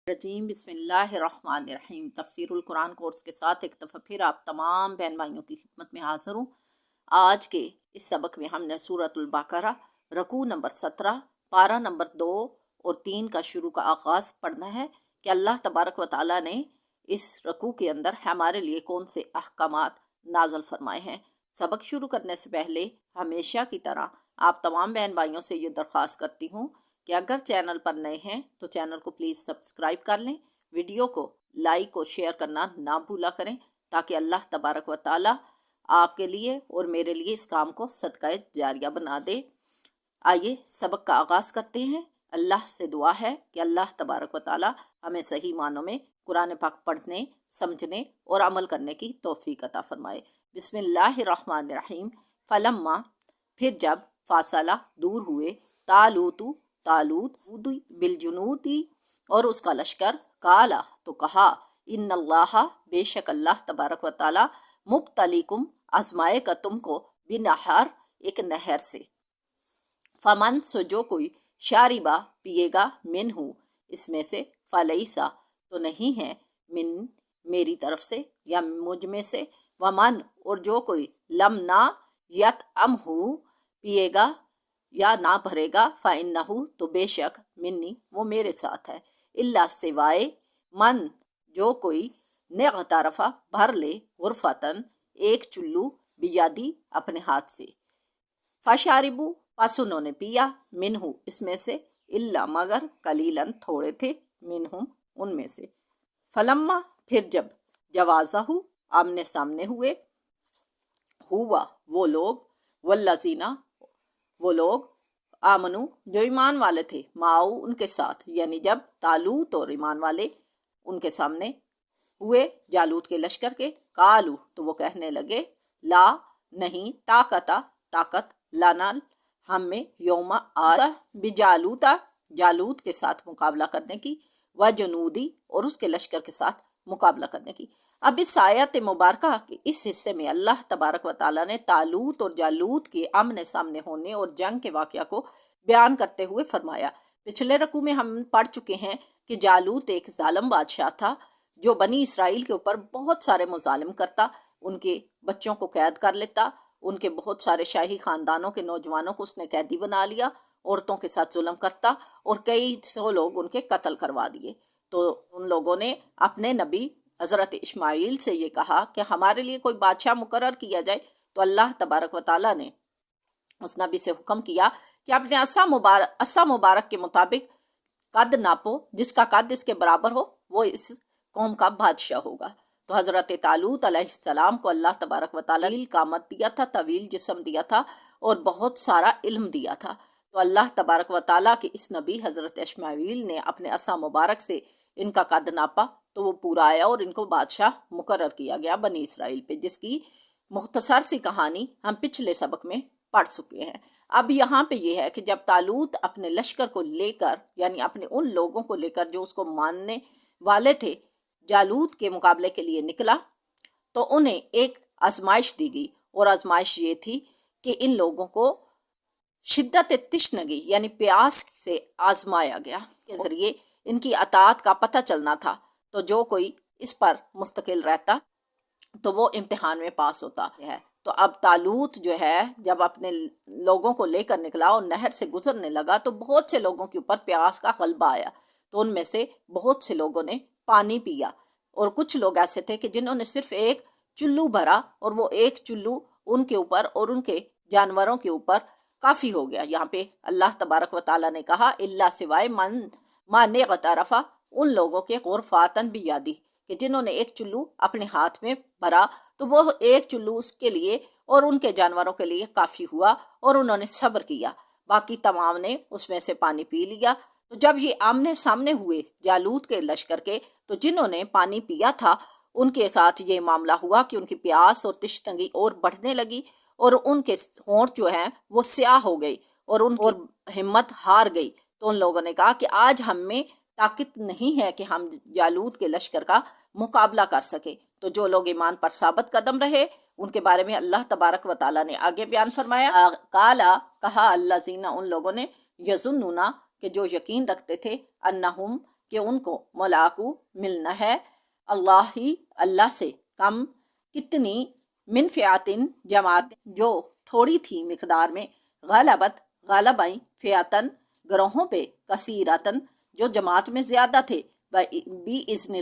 रजीम बिस्मिल्लाहिर्रहमानिर्रहीम तफसीरुल कुरान कोर्स के साथ एक दफ़ा फिर आप तमाम बहन भाइयों की खिदमत में हाज़िर हूँ। आज के इस सबक में हमने सूरतुल बकरा रकू नंबर 17 पारा नंबर 2 और 3 का शुरू का आगाज़ पढ़ना है कि अल्लाह तबारक व तआला ने इस रकू के अंदर हमारे लिए कौन से अहकामात नाजल फरमाए हैं। सबक शुरू करने से पहले हमेशा की तरह आप तमाम बहन भाइयों से ये दरख्वास्त करती हूँ कि अगर चैनल पर नए हैं तो चैनल को प्लीज़ सब्सक्राइब कर लें, वीडियो को लाइक और शेयर करना ना भूला करें ताकि अल्लाह तबारक व ताला आपके लिए और मेरे लिए इस काम को सदक़ा जारिया बना दे। आइए सबक का आगाज़ करते हैं। अल्लाह से दुआ है कि अल्लाह तबारक व ताला हमें सही मानों में कुरान पाक पढ़ने, समझने और अमल करने की तौफीक अता फरमाए। बिस्मिल्लाहिर्रहमानिर्रहीम। फलम्मा फिर जब, फासला दूर हुए, तालूत बिलजुनूदी और उसका लश्कर, काला तो कहा, इन्नल्लाह बेशक अल्लाह तबारक व ताला मुब्तलीकुम आजमाएगा तुमको बिनहर एक नहर से। फमन सो जो कोई, शारिबा पिएगा, मिनहू इसमें से, फलईसा तो नहीं है, मिन मेरी तरफ से या मुझ में से, वमन और जो कोई, लम ना यत अमहू पिएगा या ना भरेगा, फ़इन्नहु तो बेशक, मिन्नी वो मेरे साथ है, इल्ला सिवाय, मन जो कोई, नेगतरफ़ा भर ले, गुरफ़तन एक चुल्लू, बियादी अपने हाथ से, फ़शारिबू पस उन्होंने पिया, मिनहु इसमें से, इल्ला मगर, कलीलन थोड़े थे, मिनहुम उनमें से। फलम्मा फिर जब, जवाज़हु आमने सामने हुए, हुआ वो लोग, वल्लज़ीना वो लोग, आमनु जो ईमान वाले थे, माऊ उनके साथ, यानी जब तालूत और ईमान वाले उनके सामने हुए जालूत के लश्कर के, कालू तो वो कहने लगे, ला नहीं, ताकत लाना हम में, यौमा आता बिजालूता जालूत के साथ मुकाबला करने की, व जनूदी और उसके लश्कर के साथ मुकाबला करने की। अब इस आयत मुबारका के इस हिस्से में अल्लाह तबारक व ताला ने तालूत और जालूत के आमने सामने होने और जंग के वाक़या को बयान करते हुए फरमाया। पिछले रकू में हम पढ़ चुके हैं कि जालूत एक जालिम बादशाह था जो बनी इसराइल के ऊपर बहुत सारे मुजालिम करता, उनके बच्चों को कैद कर लेता, उनके बहुत सारे शाही ख़ानदानों के नौजवानों को उसने कैदी बना लिया, औरतों के साथ जुल्म करता और कई सौ लोग उनके कत्ल करवा दिए। तो उन लोगों ने अपने नबी हज़रत इस्माइल से ये कहा कि हमारे लिए कोई बादशाह मुकर्रर किया जाए। तो अल्लाह तबारक व ताला ने उस नबी से हुक्म किया कि अपने असा मुबारक के मुताबिक कद नापो, जिसका कद इसके बराबर हो वो इस कौम का बादशाह होगा। तो हज़रत तालूत अलैहिस्सलाम को अल्लाह तबारक व ताला ने कामत दिया था, तवील जिस्म दिया था और बहुत सारा इल्म दिया था। तो अल्लाह तबारक व ताला के इस नबी हज़रत इस्माइल ने अपने असा मुबारक से इनका कद नापा तो वो पूरा आया और इनको बादशाह मुकर्रर किया गया बनी इसराइल पे, जिसकी मुख्तसर सी कहानी हम पिछले सबक में पढ़ चुके हैं। अब यहाँ पे ये है कि जब तालूत अपने लश्कर को लेकर, यानी अपने उन लोगों को लेकर जो उसको मानने वाले थे, जालूत के मुकाबले के लिए निकला, तो उन्हें एक आजमाइश दी गई और आजमाइश ये थी कि इन लोगों को शिद्दत तिश्नगी यानी प्यास से आजमाया गया, के जरिए इनकी अतात का पता चलना था। तो जो कोई इस पर मुस्तकिल रहता तो वो इम्तिहान में पास होता है। तो अब तालूत जो है जब अपने लोगों को लेकर निकला और नहर से गुजरने लगा तो बहुत से लोगों के ऊपर प्यास का गलबा आया। तो उनमें से बहुत से लोगों ने पानी पिया और कुछ लोग ऐसे थे कि जिन्होंने सिर्फ एक चुल्लू भरा और वो एक चुल्लू उनके ऊपर और उनके जानवरों के ऊपर काफ़ी हो गया। यहाँ पे अल्लाह तबारक व ताला ने कहा, इल्ला सिवाय माने गतरफ़ा उन लोगों के गुरफ़ातन भी यादी कि जिन्होंने एक चुल्लू अपने हाथ में भरा तो वो एक चुल्लू उसके लिए और उनके जानवरों के लिए काफ़ी हुआ और उन्होंने सब्र किया, बाकी तमाम ने उसमें से पानी पी लिया। तो जब ये आमने सामने हुए जालूत के लश्कर के, तो जिन्होंने पानी पिया था उनके साथ ये मामला हुआ कि उनकी प्यास और तिश्नगी और बढ़ने लगी और उनके होंठ जो हैं वो स्याह हो गई और हिम्मत हार गई। तो उन लोगों ने कहा कि आज हम में ताकत नहीं है कि हम जालूत के लश्कर का मुकाबला कर सके। तो जो लोग ईमान पर साबित कदम रहे उनके बारे में अल्लाह तबारक व ताला ने आगे बयान फरमाया, काला कहा, अल्लाज़ीना उन लोगों ने, यज़ुन्नुना कि जो यकीन रखते थे, अन्नहुम کہ ان کو ملاقو ملنا ہے اللہ سے کم کتنی من فیاتن جماعت جو تھوڑی تھی مقدار میں غلبائیں فیاتن گروہوں پہ کثیرتن جو جماعت میں زیادہ تھے بی اذن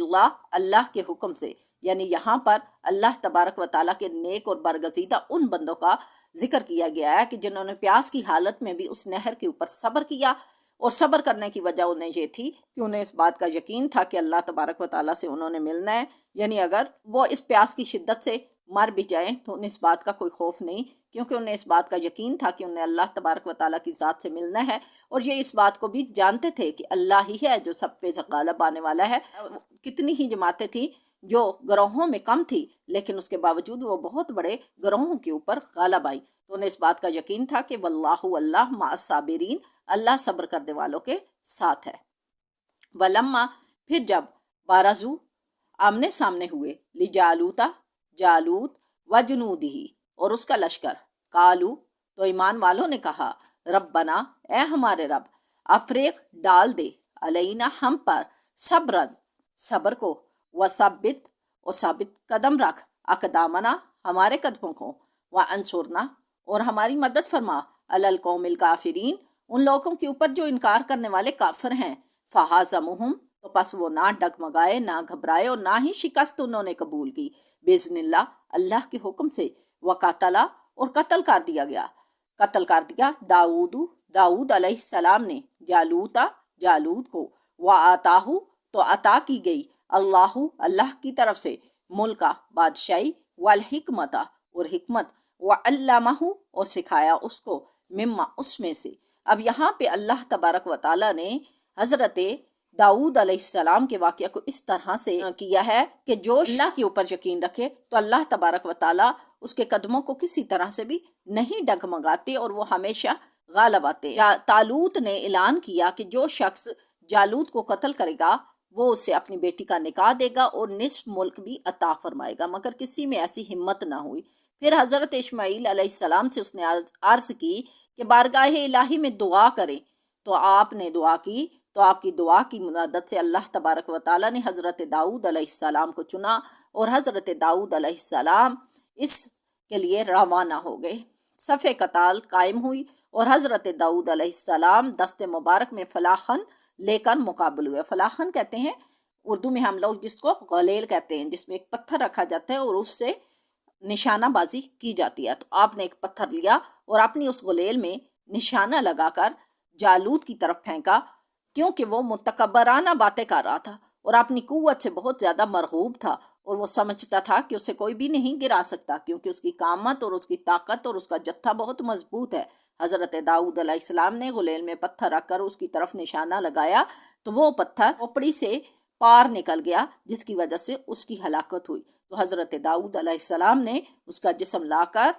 اللہ کے حکم سے، یعنی یہاں پر اللہ تبارک و تعالیٰ کے نیک اور برگزیدہ ان بندوں کا ذکر کیا گیا ہے کہ جنہوں نے پیاس کی حالت میں بھی اس نہر کے اوپر صبر کیا، اور صبر کرنے کی وجہ انہیں یہ تھی کہ انہیں اس بات کا یقین تھا کہ اللہ تبارک و تعالیٰ سے انہوں نے ملنا ہے، یعنی اگر وہ اس پیاس کی شدت سے مر بھی جائیں تو انہیں اس بات کا کوئی خوف نہیں، کیونکہ انہیں اس بات کا یقین تھا کہ انہیں اللہ تبارک و تعالیٰ کی ذات سے ملنا ہے، اور یہ اس بات کو بھی جانتے تھے کہ اللہ ہی ہے جو سب پہ غالب آنے والا ہے۔ کتنی ہی جماعتیں تھیں جو گروہوں میں کم تھی، لیکن اس کے باوجود وہ بہت بڑے گروہوں کے اوپر غالب آئیں، تو انہیں اس بات کا یقین تھا کہ واللہ اللہ مع الصابرین، اللہ صبر کرنے والوں کے ساتھ ہے۔ ولما پھر جب بارزو آمنے سامنے ہوئے جالوت و جنودی اور اس کا لشکر، قالو تو ایمان والوں نے کہا ربنا اے ہمارے رب، افریق ڈال دے علینا ہم پر صبر کو، وثبت اور ثابت قدم رکھ اقدامنا ہمارے قدموں کو، وانصرنا اور ہماری مدد فرما علی القوم الکافرین ان لوگوں کے اوپر جو انکار کرنے والے کافر ہیں، فہزمہم تو پس وہ نہ ڈگمگائے، نہ گھبرائے اور نہ ہی شکست انہوں نے قبول کی، باذن اللہ کے حکم سے، وقتلا اور قتل کر دیا داؤد علیہ السلام نے جالوت کو، وآتاہ تو عطا کی گئی اللہ کی طرف سے ملکہ بادشاہی، والحکمت اور حکمت، وعلمہ اور سکھایا اس کو، مما اس میں سے۔ اب یہاں پہ اللہ تبارک و تعالیٰ نے حضرت داؤد علیہ السلام کے واقعہ کو اس طرح سے کیا ہے کہ جو اللہ کے اوپر یقین رکھے تو اللہ تبارک و تعالیٰ اس کے قدموں کو کسی طرح سے بھی نہیں ڈگمگاتے اور وہ ہمیشہ غالب آتے۔ طالوت نے اعلان کیا کہ جو شخص جالوت کو قتل کرے گا وہ اسے اپنی بیٹی کا نکاح دے گا اور نصف ملک بھی عطا فرمائے گا، مگر کسی میں ایسی ہمت نہ ہوئی۔ پھر حضرت اسماعیل علیہ السلام سے اس نے عرض کی کہ بارگاہ الہی میں دعا کریں، تو آپ نے دعا کی، تو آپ کی دعا کی مدد سے اللہ تبارک و تعالیٰ نے حضرت داؤد علیہ السلام کو چنا، اور حضرت داؤد علیہ السلام اس کے لیے روانہ ہو گئے۔ صف قتال قائم ہوئی اور حضرت داؤد علیہ السلام دست مبارک میں فلاخن لے کر مقابل ہوئے۔ فلاخن کہتے ہیں اردو میں ہم لوگ جس کو غلیل کہتے ہیں، جس میں ایک پتھر رکھا جاتا ہے اور اس سے نشانہ بازی کی جاتی ہے۔ تو آپ نے ایک پتھر لیا اور اپنی اس غلیل میں نشانہ لگا کر جالوت کی طرف پھینکا، کیونکہ وہ متکبرانہ باتیں کر رہا تھا اور اپنی قوت سے بہت زیادہ مرغوب تھا، اور وہ سمجھتا تھا کہ اسے کوئی بھی نہیں گرا سکتا، کیونکہ اس کی قامت اور اس کی طاقت اور اس کا جتھا بہت مضبوط ہے۔ حضرت داؤد علیہ السلام نے غلیل میں پتھر رکھ کر اس کی طرف نشانہ لگایا تو وہ پتھر کھوپڑی سے پار نکل گیا، جس کی وجہ سے اس کی ہلاکت ہوئی۔ تو حضرت داؤد علیہ السلام نے اس کا جسم لا کر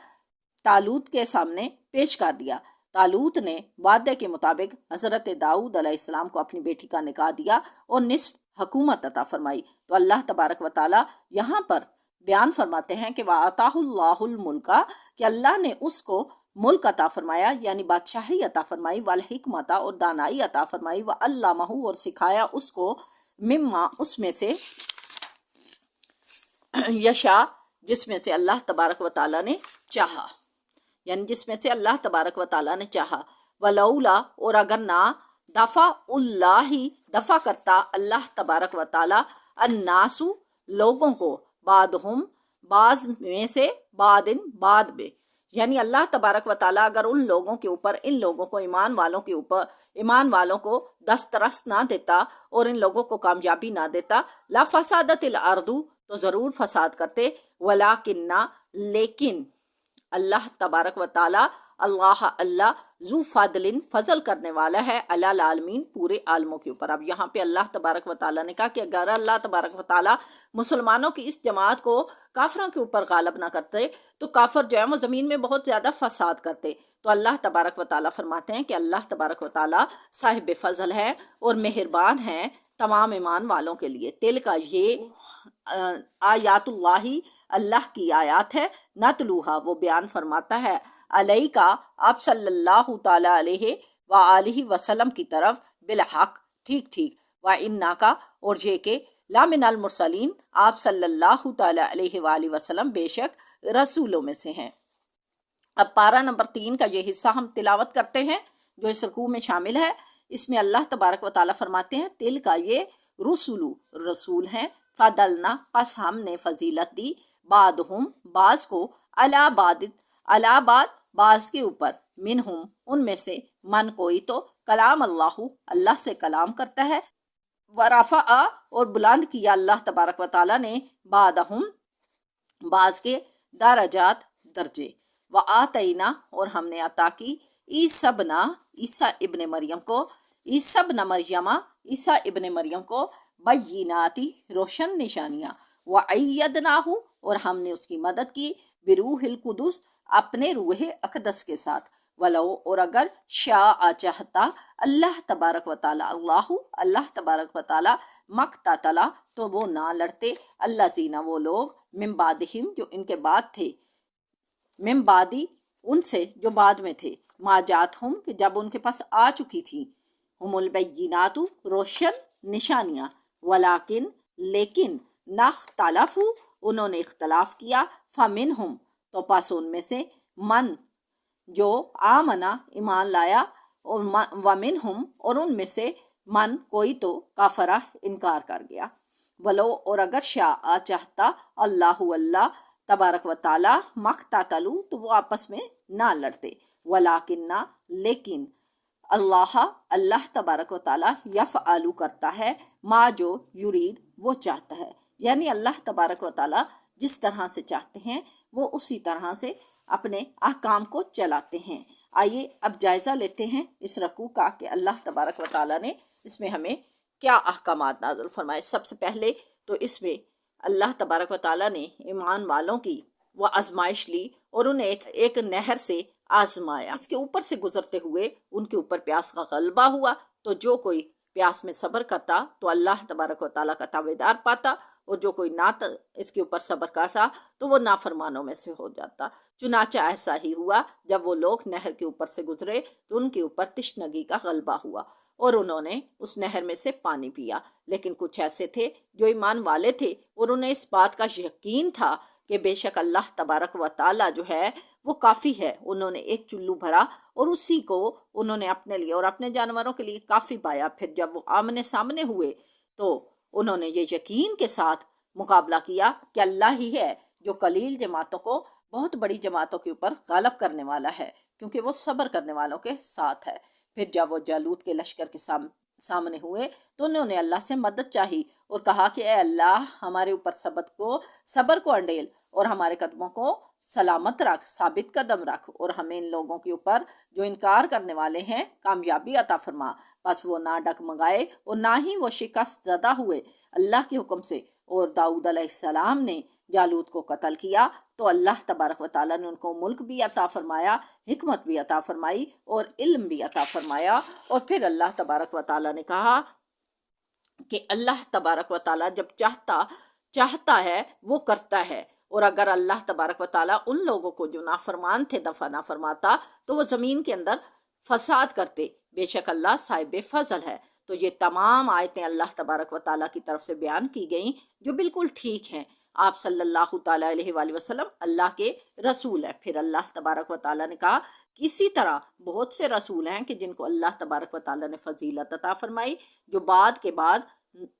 طالوت کے سامنے پیش کر دیا۔ طالوت نے وعدے کے مطابق حضرت داؤد علیہ السلام کو اپنی بیٹی کا نکاح دیا اور نصف حکومت عطا فرمائی۔ تو اللہ تبارک و تعالیٰ یہاں پر بیان فرماتے ہیں کہ وَآتَاهُ اللَّهُ الْمُلْكَ، کہ اللہ نے اس کو ملک عطا فرمایا، یعنی بادشاہی عطا فرمائی، والحکمت اور دانائی عطا فرمائی، وعلمہ اور سکھایا اس کو، مما اس میں سے، یشا جس میں سے اللہ تبارک و تعالیٰ نے چاہا، یعنی جس میں سے اللہ تبارک و تعالیٰ نے چاہا، ولولا اور اگر نہ، دفع اللہ دفع کرتا اللہ تبارک و تعالیٰ، الناس لوگوں کو، بعضہم بعض میں سے، بعدن بعد میں، یعنی اللہ تبارک و تعالیٰ اگر ان لوگوں کے اوپر، ان لوگوں کو، ایمان والوں کو دسترس نہ دیتا اور ان لوگوں کو کامیابی نہ دیتا، لفسادت الارض تو ضرور فساد کرتے، ولیکن لیکن اللہ تبارک و تعالیٰ، اللہ ذو فضل فضل کرنے والا ہے، علی العالمین پورے عالموں کے اوپر۔ اب یہاں پہ اللہ تبارک و تعالیٰ نے کہا کہ اگر اللہ تبارک و تعالیٰ مسلمانوں کی اس جماعت کو کافروں کے اوپر غالب نہ کرتے تو کافر جو ہے وہ زمین میں بہت زیادہ فساد کرتے۔ تو اللہ تبارک و تعالیٰ فرماتے ہیں کہ اللہ تبارک و تعالیٰ صاحب فضل ہے اور مہربان ہے تمام ایمان والوں کے لیے۔ تل کا یہ آیات اللہ کی آیات ہے، نتلوہا وہ بیان فرماتا ہے، علیہ کا آپ صلی اللہ تعالیٰ علیہ وآلہ وسلم کی طرف، بالحق ٹھیک ٹھیک، व इन्ना का और जे के लामिनल मुरसलीन, आप सल्लल्लाहु ताला अलैहि वालैहि वसल्लम बेशक रसूलों में से हैं। अब पारा नंबर 3 का ये हिस्सा हम तिलावत करते हैं जो इस रुकू में शामिल है। इसमें अल्लाह तबारक व ताला फरमाते हैं, तिल का ये रसूलु रसूल हैं, फदलना पस हमने फजीलत दी, बादहुम बाज को, अलाबाद बाज के ऊपर, मिनहुम उनमें से, मन कोई तो, कलाम अल्लाहु अल्लाह से कलाम करता है, वरफ़ा और बुलंद किया अल्लाह तबारक व ताला ने, बादहुम बाज के, दरजात दर्जे, व आतईना और हमने अता की, ईसा इब्ने मरियम को बय्यिनाती रोशन निशानियाँ, व अय्यदनाहु और हमने उसकी मदद की, बिरूहिल कुदुस अपने रूह अक़दस के साथ, वलो और अगर शाह चाहता अल्लाह तबारक व ताला मक़ततला तो वो ना लड़ते, अल्लज़ीना वो लोग, मिन बादिहिम जो इनके बाद थे, मिन बादी उनसे जो बाद में थे, मा जातहुम कि जब उनके पास आ चुकी थी, हुमुल बय्यिनातु रोशन निशानियाँ, वलाकिन लेकिन, नख्तलफु उन्होंने इख्तलाफ किया, फमिनहुम तो पास उनमें से, मन जो आमना ईमान लाया, और वमिनहुम और उनमें से, मन कोई तो काफरा इनकार कर गया, वलो और अगर शाह चाहता अल्लाह तबारक व ताला मक़ततलू तो वो आपस में ना लड़ते, वलाकिन्ना लेकिन, अल्लाह तबारक व ताला यफ़अलु करता है, मा जो युरीद वो चाहता है, यानी अल्लाह तबारक व ताला जिस तरह से चाहते हैं वो उसी तरह से अपने अहकाम को चलाते हैं। आइए अब जायज़ा लेते हैं इस रकू का कि अल्लाह तबारक व ताला ने इसमें हमें क्या अहकामात नाज़िल फरमाए। सबसे पहले तो इसमें अल्लाह तबारक व ताला ने ईमान वालों की वो आजमाइश ली और उन्हें एक नहर से आजमाया। इसके ऊपर से गुजरते हुए उनके ऊपर प्यास का गलबा हुआ, तो जो कोई प्यास में सब्र करता तो अल्लाह तबारक व ताला का तावेदार पाता, और जो कोई ना इसके ऊपर सब्र करता तो वो नाफरमानों में से हो जाता। चुनाचा ऐसा ही हुआ, जब वो लोग नहर के ऊपर से गुजरे तो उनके ऊपर तिश्नगी का गलबा हुआ और उन्होंने उस नहर में से पानी पिया। लेकिन कुछ ऐसे थे जो ईमान वाले थे और उन्हें इस बात का यकीन था कि बेशक अल्लाह तबारक व ताला जो है वो काफ़ी है। उन्होंने एक चुल्लू भरा और उसी को उन्होंने अपने लिए और अपने जानवरों के लिए काफ़ी पाया। फिर जब वो आमने सामने हुए तो उन्होंने ये यकीन के साथ मुकाबला किया कि अल्लाह ही है जो कलील जमातों को बहुत बड़ी जमातों के ऊपर गालब करने वाला है, क्योंकि वो सब्र करने वालों के साथ है। फिर जब वो जालूत के लश्कर के सामने हुए तो उन्होंने अल्लाह से मदद चाही और कहा कि ए अल्लाह, हमारे ऊपर सब्र को अंडेल और हमारे कदमों को सलामत रख, साबित कदम रख, और हमें इन लोगों के ऊपर जो इनकार करने वाले हैं कामयाबी अता फरमा। बस वो ना डगमगाए और ना ही वो शिकस्त ज़दा हुए अल्लाह के हुक्म से। और दाऊद अलैहिस्सलाम ने जालूत को कत्ल किया तो अल्लाह तबारक व ताला ने उनको मुल्क भी अता फरमाया, हिकमत भी अता फरमाई और इल्म भी अता फरमाया। और फिर अल्लाह तबारक व ताला ने कहा कि अल्लाह तबारक व ताला जब चाहता है वो करता है, और अगर अल्लाह तबारक व ताला उन लोगों को जो नाफरमान थे दफ़ा ना फरमाता तो वो ज़मीन के अंदर फसाद करते। बेशक अल्लाह साहिब फजल है। तो ये तमाम आयतें अल्लाह तबारक व ताला की तरफ से बयान की गई जो बिल्कुल ठीक हैं। आप सल्लल्लाहु ताला अलैहि वसल्लम अल्लाह के रसूल हैं। फिर अल्लाह तबारक व ताला ने कहा कि इसी तरह बहुत से रसूल हैं कि जिनको अल्लाह तबारक व ताला ने फजीलत अता फरमाई, जो बाद के बाद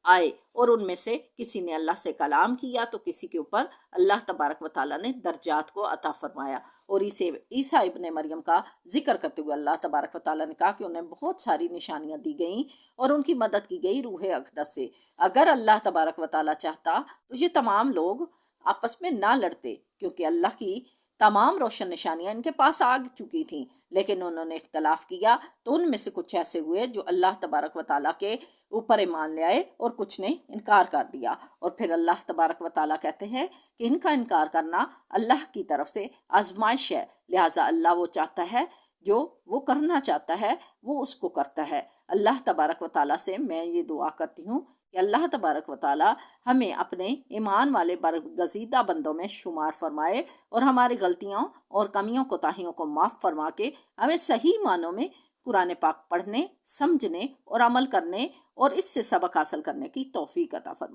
आए, और उनमें से किसी ने अल्लाह से कलाम किया तो किसी के ऊपर अल्लाह तबारक व ताला ने दर्जात को अता फरमाया। और ईसा इब्ने मरियम का जिक्र करते हुए अल्लाह तबारक व ताला ने कहा कि उन्हें बहुत सारी निशानियां दी गईं और उनकी मदद की गई रूह अक़दस से। अगर अल्लाह तबारक व ताला चाहता तो ये तमाम लोग आपस में ना लड़ते, क्योंकि अल्लाह की तमाम रोशन निशानियां इनके पास आ चुकी थीं, लेकिन उन्होंने इख्तलाफ किया तो उनमें से कुछ ऐसे हुए जो अल्लाह तबारक व ताला के ऊपर ईमान ले आए और कुछ ने इनकार कर दिया। और फिर अल्लाह तबारक व ताला कहते हैं कि इनका इनकार करना अल्लाह की तरफ से आजमाइश है, लिहाजा अल्लाह वो चाहता है जो वो करना चाहता है वो उसको करता है। अल्लाह तबारक व ताला से मैं ये दुआ करती हूँ कि अल्लाह तबारक व ताला हमें अपने ईमान वाले बरगज़ीदा बंदों में शुमार फरमाए और हमारी गलतियों और कमियों कोताहियों को माफ़ फरमा के हमें सही मानों में قرآن پاک پڑھنے، سمجھنے اور عمل کرنے اور اس سے سبق حاصل کرنے کی توفیق عطا فرمائے۔